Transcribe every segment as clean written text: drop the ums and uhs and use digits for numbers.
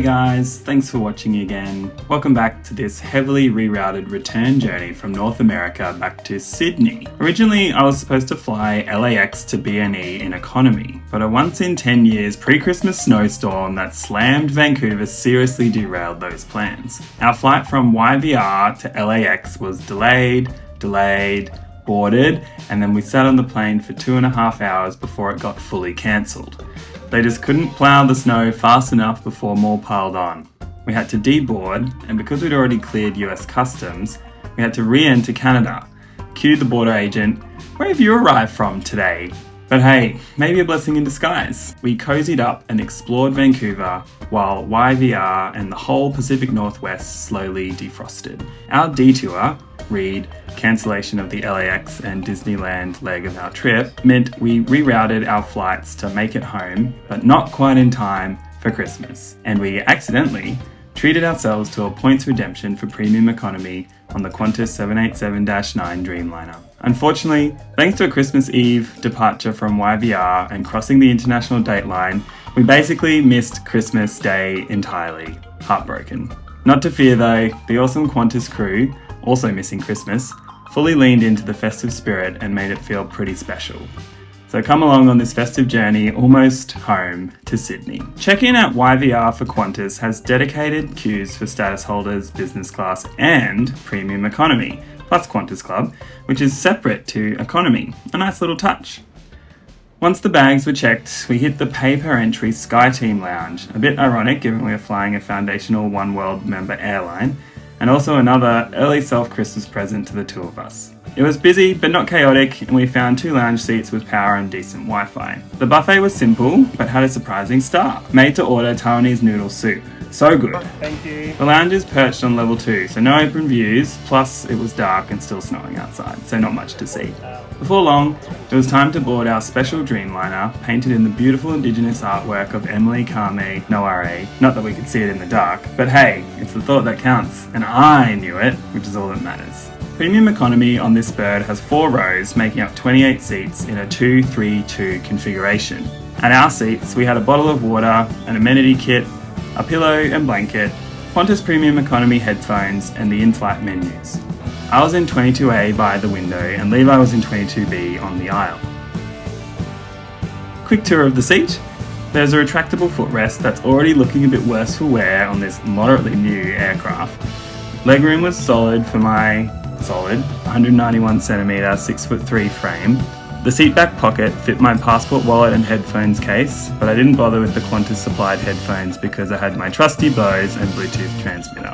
guys, thanks for watching again. Welcome back to this heavily rerouted return journey from North America back to Sydney. Originally, I was supposed to fly LAX to BNE in economy, but a once in 10 years pre-Christmas snowstorm that slammed Vancouver seriously derailed those plans. Our flight from YVR to LAX was delayed, boarded, and then we sat on the plane for 2.5 hours before it got fully cancelled. They just couldn't plough the snow fast enough before more piled on. We had to deboard, and because we'd already cleared US customs, we had to re-enter Canada. Cue the border agent, "Where have you arrived from today?" But hey, maybe a blessing in disguise. We cozied up and explored Vancouver while YVR and the whole Pacific Northwest slowly defrosted. Our detour, read cancellation of the LAX and Disneyland leg of our trip, meant we rerouted our flights to make it home, but not quite in time for Christmas. And we accidentally treated ourselves to a points redemption for Premium Economy on the Qantas 787-9 Dreamliner. Unfortunately, thanks to a Christmas Eve departure from YVR and crossing the international date line, we basically missed Christmas Day entirely. Heartbroken. Not to fear though, the awesome Qantas crew, also missing Christmas, fully leaned into the festive spirit and made it feel pretty special. So come along on this festive journey almost home to Sydney. Check-in at YVR for Qantas has dedicated queues for status holders, business class and premium economy, plus Qantas Club, which is separate to economy. A nice little touch. Once the bags were checked, we hit the pay-per-entry SkyTeam Lounge, a bit ironic given we were flying a foundational One World member airline, and also another early self-Christmas present to the two of us. It was busy but not chaotic, and we found 2 lounge seats with power and decent Wi-Fi. The buffet was simple but had a surprising star. Made to order Taiwanese noodle soup. So good. Thank you. The lounge is perched on level 2, so no open views, plus it was dark and still snowing outside, so not much to see. Before long, it was time to board our special Dreamliner, painted in the beautiful indigenous artwork of Emily Kame, Kngwarreye. Not that we could see it in the dark, but hey, it's the thought that counts, and I knew it, which is all that matters. Premium Economy on this bird has 4 rows, making up 28 seats in a 2-3-2 configuration. At our seats, we had a bottle of water, an amenity kit, a pillow and blanket, Qantas Premium Economy headphones, and the in-flight menus. I was in 22A by the window, and Levi was in 22B on the aisle. Quick tour of the seat. There's a retractable footrest that's already looking a bit worse for wear on this moderately new aircraft. Legroom was solid for my 191cm, 6'3" frame. The seat back pocket fit my passport wallet and headphones case, but I didn't bother with the Qantas supplied headphones because I had my trusty Bose and Bluetooth transmitter.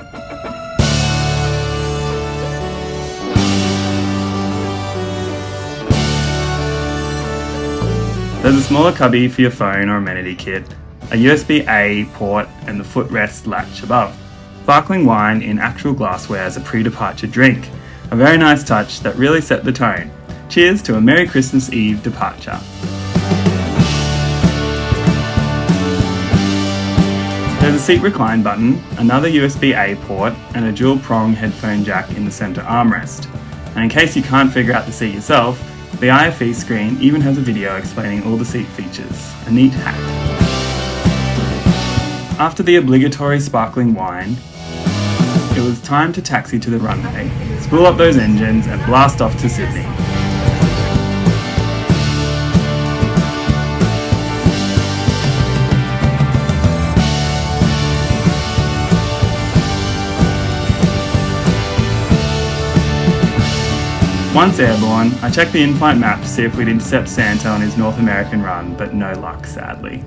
There's a smaller cubby for your phone or amenity kit, a USB-A port and the footrest latch above. Sparkling wine in actual glassware as a pre-departure drink. A very nice touch that really set the tone. Cheers to a Merry Christmas Eve departure. There's a seat recline button, another USB-A port, and a dual prong headphone jack in the centre armrest. And in case you can't figure out the seat yourself, the IFE screen even has a video explaining all the seat features. A neat hack. After the obligatory sparkling wine, it was time to taxi to the runway, spool up those engines and blast off to Sydney. Once airborne, I checked the in-flight map to see if we'd intercept Santa on his North American run, but no luck, sadly.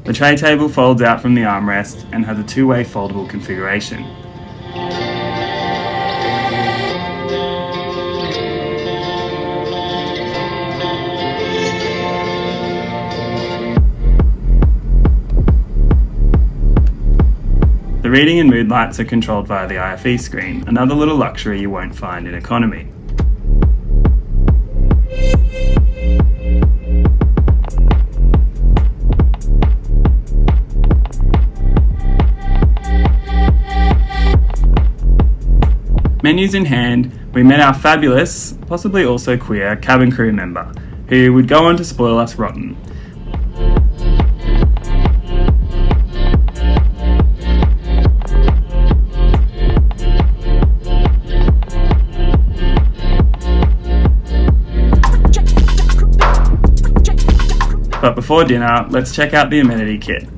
The tray table folds out from the armrest and has a 2-way foldable configuration. The reading and mood lights are controlled via the IFE screen, another little luxury you won't find in economy. Menus in hand, we met our fabulous, possibly also queer, cabin crew member, who would go on to spoil us rotten. But before dinner, let's check out the amenity kit.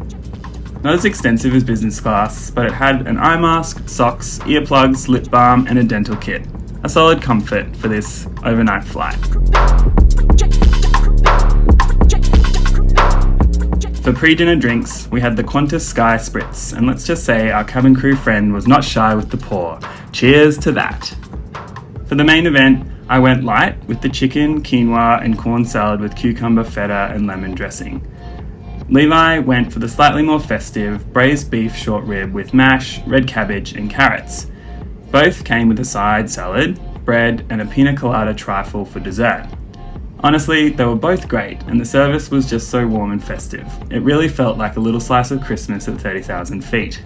Not as extensive as business class, but it had an eye mask, socks, earplugs, lip balm and a dental kit. A solid comfort for this overnight flight. For pre-dinner drinks, we had the Qantas Sky Spritz, and let's just say our cabin crew friend was not shy with the pour. Cheers to that! For the main event, I went light with the chicken, quinoa and corn salad with cucumber, feta and lemon dressing. Levi went for the slightly more festive braised beef short rib with mash, red cabbage and carrots. Both came with a side salad, bread and a pina colada trifle for dessert. Honestly, they were both great and the service was just so warm and festive. It really felt like a little slice of Christmas at 30,000 feet.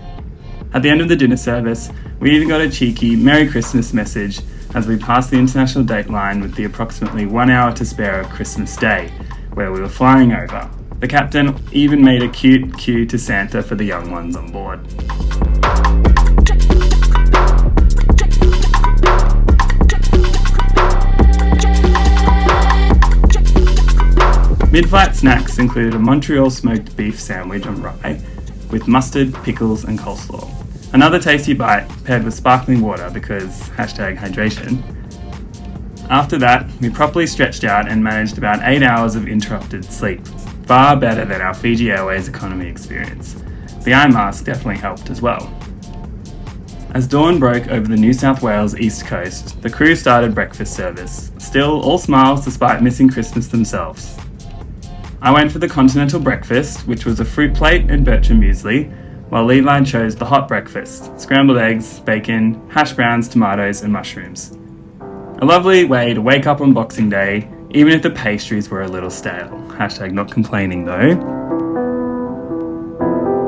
At the end of the dinner service, we even got a cheeky Merry Christmas message as we passed the international date line with the approximately 1 hour to spare of Christmas Day, where we were flying over. The captain even made a cute cue to Santa for the young ones on board. Mid-flight snacks included a Montreal smoked beef sandwich on rye with mustard, pickles and coleslaw. Another tasty bite paired with sparkling water because #hydration. After that, we properly stretched out and managed about 8 hours of interrupted sleep. Far better than our Fiji Airways economy experience. The eye mask definitely helped as well. As dawn broke over the New South Wales east coast, the crew started breakfast service, still all smiles despite missing Christmas themselves. I went for the continental breakfast, which was a fruit plate and bircher muesli, while Levi chose the hot breakfast, scrambled eggs, bacon, hash browns, tomatoes and mushrooms. A lovely way to wake up on Boxing Day, even if the pastries were a little stale. #not complaining though.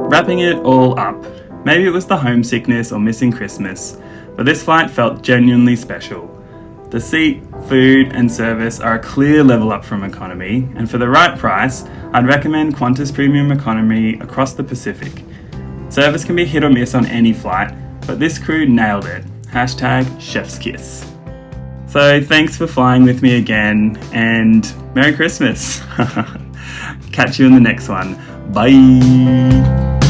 Wrapping it all up, maybe it was the homesickness or missing Christmas, but this flight felt genuinely special. The seat, food and service are a clear level up from economy, and for the right price, I'd recommend Qantas Premium Economy across the Pacific. Service can be hit or miss on any flight, but this crew nailed it. #chef's kiss. So thanks for flying with me again, and Merry Christmas. Catch you in the next one. Bye.